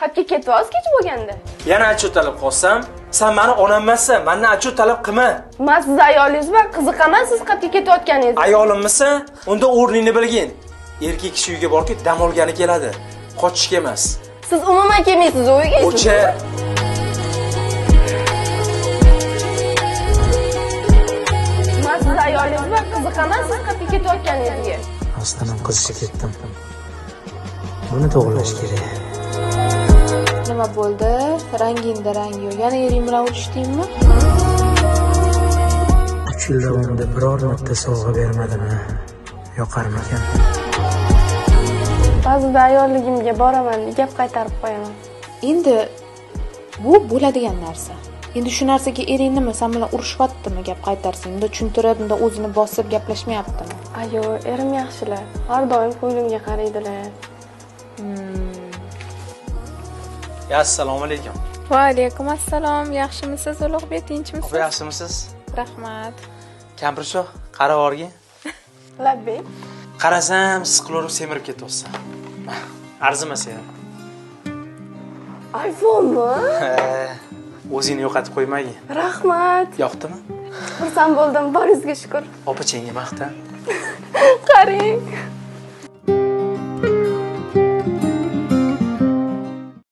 Qatga ketyapsiz kech bo'lganda. Yana achchiq talab qolsam, sen meni onam emassan, mendan achchiq talab qilma. Men siz ayolingiz-mi? Qiziqaman siz qatga ketayotganingiz. Ayolimmisan? Unda o'rningni bilgin. Erkak kishi uyga borki, dam olgani keladi. Qochishga emas. Siz umuman kelmaysiz uyga. O'cha. Men siz ayolingiz-mi? Qiziqaman siz qatga ketayotganingizga. Rostdan ham qizishga ketdim. Buni to'g'rilash kerak. Nima bo'ldi? Rangingda rang yo'q. Yana ering bilan urishdingmi? 3 yil davomida biror marta sovg'a bermadimmi? Yoqarmikan? Ba'zida ayolligimga boraman, gap qaytarib qo'yaman. Endi bu bo'ladigan narsa. Endi shu narsaga ering nima, sen bilan urushyaptimi gap qaytarsang? Unda tushuntirib, unda o'zini bosib gaplashmayaptimi? Ayo, erim yaxshilar. Har doim ko'nglimga qaraydilar. Assalomu alaykum. Va alaykum assalom. Yaxshimisiz, Ulug'bek? Tinchmisiz? Opa, yaxshimisiz? Rahmat. Kampircho, qarab o'rgin. Labbek. Qarasam, siqilib semirib ketyapsan. Arzimas ya. iPhone-mi? O'zingni yo'qotib qo'ymagin. Rahmat. Yoqdimi? Xursand bo'ldim, boringizga shukr. Opa-changga maqta. Qarang.